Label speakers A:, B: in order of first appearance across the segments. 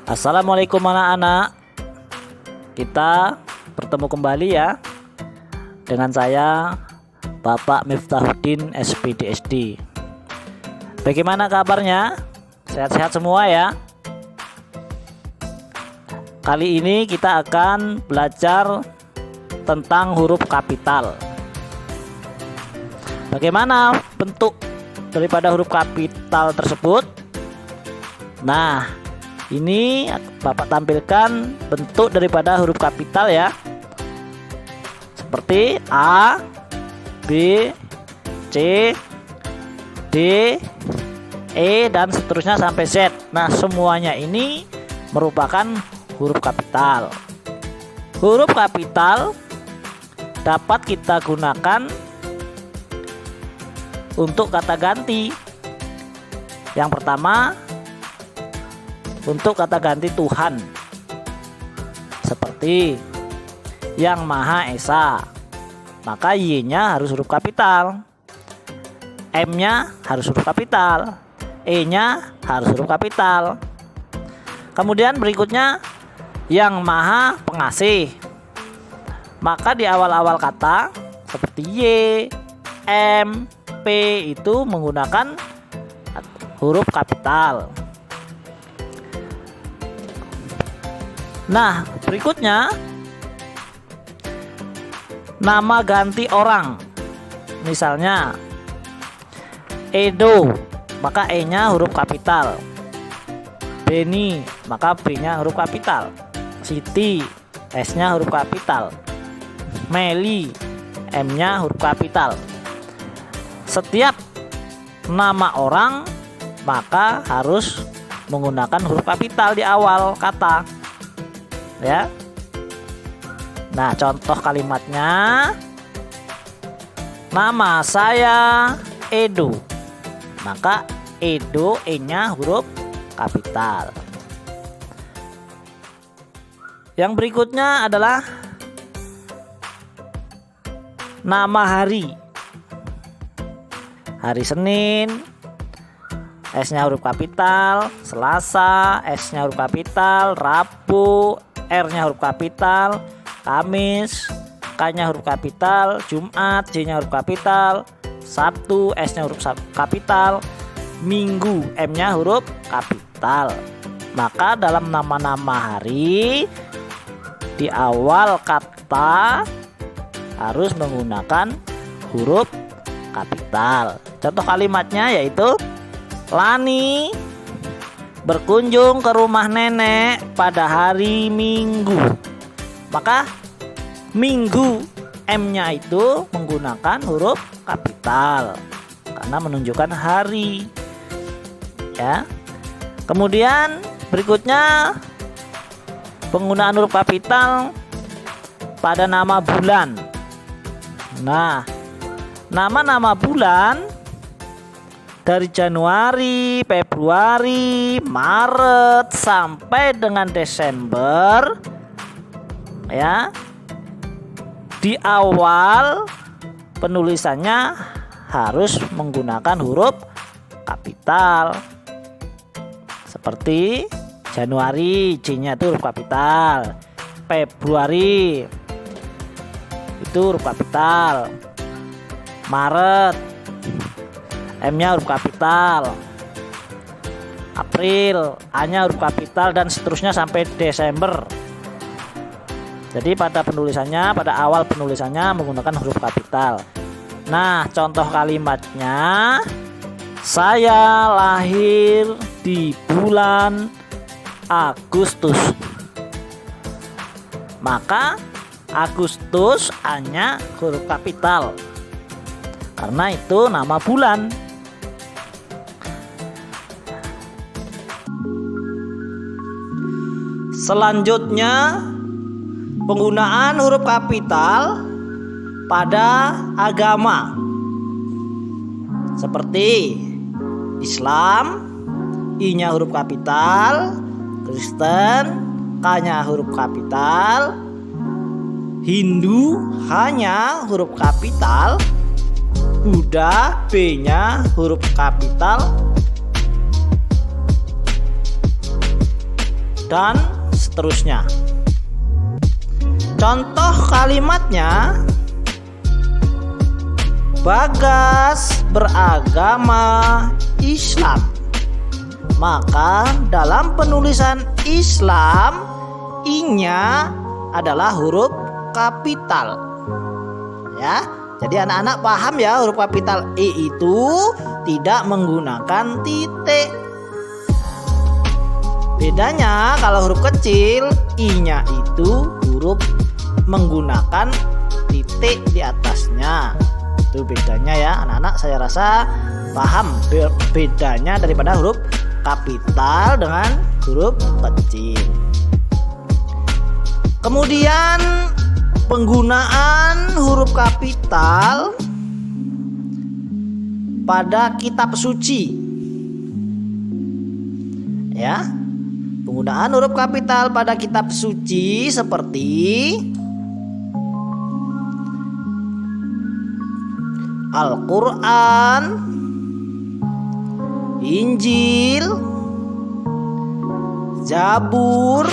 A: Assalamualaikum anak-anak. Kita bertemu kembali ya dengan saya Bapak Miftahuddin SPDSD. Bagaimana kabarnya? Sehat-sehat semua ya. Kali ini kita akan belajar tentang huruf kapital. Bagaimana bentuk daripada huruf kapital tersebut? Nah, ini Bapak tampilkan bentuk daripada huruf kapital ya. Seperti A, B, C, D, E dan seterusnya sampai Z. Nah, semuanya ini merupakan huruf kapital. Huruf kapital dapat kita gunakan untuk kata ganti. Yang pertama, untuk kata ganti Tuhan, seperti Yang Maha Esa, maka Y-nya harus huruf kapital, M-nya harus huruf kapital, E-nya harus huruf kapital. Kemudian berikutnya Yang Maha Pengasih, maka di awal-awal kata seperti Y, M, P itu menggunakan huruf kapital. Nah, berikutnya nama ganti orang. Misalnya Edo, maka E-nya huruf kapital. Beni, maka B-nya huruf kapital. Siti, S-nya huruf kapital. Meli, M-nya huruf kapital. Setiap nama orang maka harus menggunakan huruf kapital di awal kata. Ya. Nah, contoh kalimatnya, nama saya Edo, maka Edo, E-nya huruf kapital. Yang berikutnya adalah nama hari. Hari Senin, S-nya huruf kapital. Selasa, S-nya huruf kapital. Rabu, R-nya huruf kapital. Kamis, K-nya huruf kapital. Jumat, J-nya huruf kapital. Sabtu, S-nya huruf kapital. Minggu, M-nya huruf kapital. Maka dalam nama-nama hari, di awal kata harus menggunakan huruf kapital. Contoh kalimatnya yaitu Lani berkunjung ke rumah nenek pada hari Minggu. Maka Minggu, M-nya itu menggunakan huruf kapital karena menunjukkan hari. Ya. Kemudian berikutnya penggunaan huruf kapital pada nama bulan. Nah, nama-nama bulan dari Januari, Februari, Maret sampai dengan Desember ya. Di awal penulisannya harus menggunakan huruf kapital. Seperti Januari, J-nya itu huruf kapital. Februari itu huruf kapital. Maret, M-nya huruf kapital. April, A-nya huruf kapital dan seterusnya sampai Desember. Jadi pada penulisannya, pada awal penulisannya menggunakan huruf kapital. Nah, contoh kalimatnya, saya lahir di bulan Agustus. Maka Agustus, A-nya huruf kapital karena itu nama bulan. Selanjutnya, penggunaan huruf kapital pada agama. Seperti Islam, I-nya huruf kapital. Kristen, K-nya huruf kapital. Hindu, H-nya huruf kapital. Buddha, B-nya huruf kapital. dan seterusnya. Contoh kalimatnya, Bagas beragama Islam. Maka dalam penulisan Islam, I-nya adalah huruf kapital. Ya, jadi anak-anak paham ya, huruf kapital I itu tidak menggunakan titik. Bedanya kalau huruf kecil, I-nya itu huruf menggunakan titik di atasnya. Itu bedanya ya anak-anak, saya rasa paham bedanya daripada huruf kapital dengan huruf kecil. Kemudian penggunaan huruf kapital pada kitab suci. Ya, penggunaan huruf kapital pada kitab suci seperti Al-Quran, Injil, Zabur,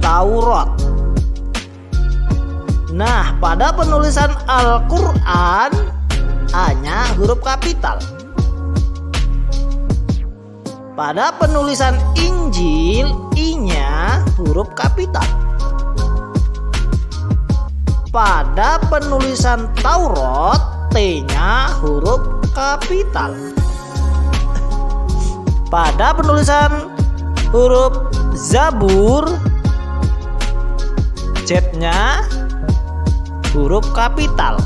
A: Taurat. Nah, pada penulisan Al-Quran, A-nya huruf kapital. Pada penulisan Injil, I-nya huruf kapital. Pada penulisan Taurat, T-nya huruf kapital. Pada penulisan huruf Zabur, Z-nya huruf kapital.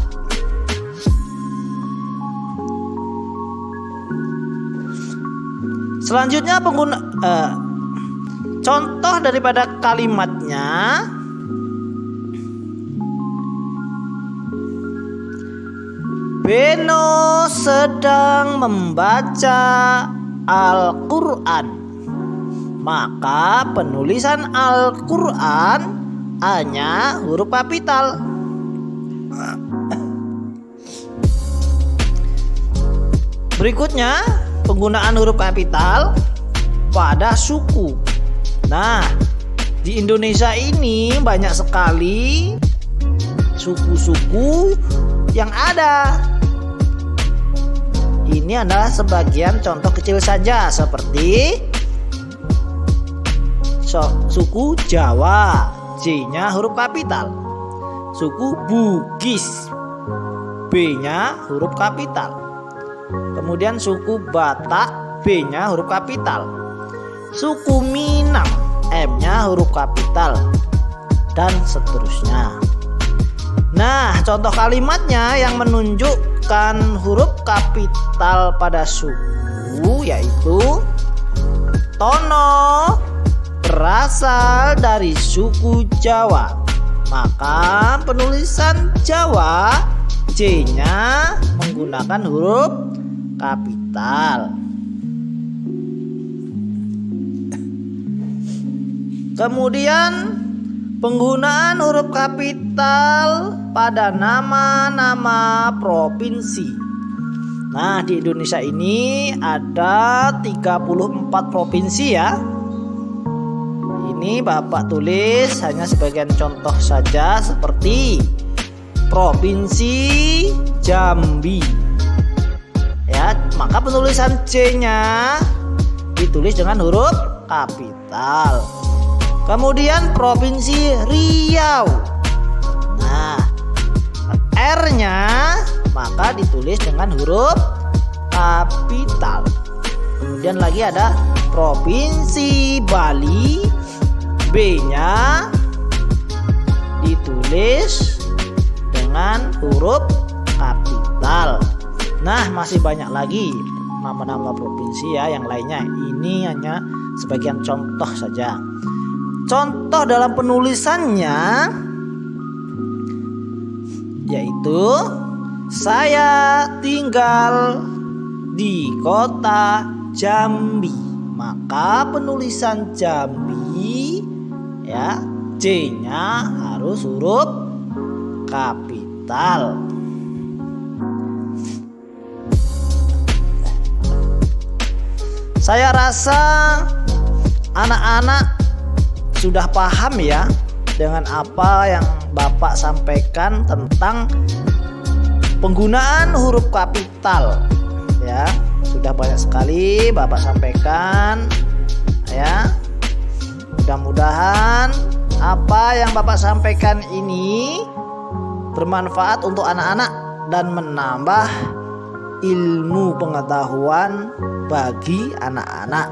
A: Selanjutnya contoh daripada kalimatnya, Beno sedang membaca Al-Quran. Maka penulisan Al-Quran, A-nya huruf kapital. Berikutnya penggunaan huruf kapital pada suku. Nah, di Indonesia ini banyak sekali suku-suku yang ada. Ini adalah sebagian contoh kecil saja, seperti suku Jawa, J-nya huruf kapital. Suku Bugis, B-nya huruf kapital. Kemudian suku Batak, B-nya huruf kapital. Suku Minang, M-nya huruf kapital, dan seterusnya. Nah, contoh kalimatnya yang menunjukkan huruf kapital pada suku yaitu Tono berasal dari suku Jawa. Maka penulisan Jawa, J-nya menggunakan huruf kapital. Kemudian penggunaan huruf kapital pada nama-nama provinsi. Nah, di Indonesia ini ada 34 provinsi ya. Ini Bapak tulis hanya sebagian contoh saja, seperti Provinsi Jambi. Ya, maka penulisan C-nya ditulis dengan huruf kapital. Kemudian Provinsi Riau. Nah, R-nya maka ditulis dengan huruf kapital. Kemudian lagi ada Provinsi Bali, B-nya ditulis dengan huruf kapital. Nah, masih banyak lagi nama-nama provinsi ya yang lainnya. Ini hanya sebagian contoh saja. Contoh dalam penulisannya yaitu saya tinggal di kota Jambi. Maka penulisan Jambi ya, J-nya harus huruf kapital. Saya rasa anak-anak sudah paham ya dengan apa yang Bapak sampaikan tentang penggunaan huruf kapital ya. Sudah banyak sekali Bapak sampaikan ya. Mudah-mudahan apa yang Bapak sampaikan ini bermanfaat untuk anak-anak dan menambah ilmu pengetahuan bagi anak-anak.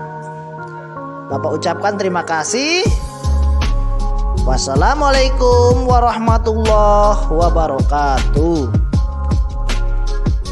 A: Bapak ucapkan terima kasih. Wassalamualaikum warahmatullahi wabarakatuh.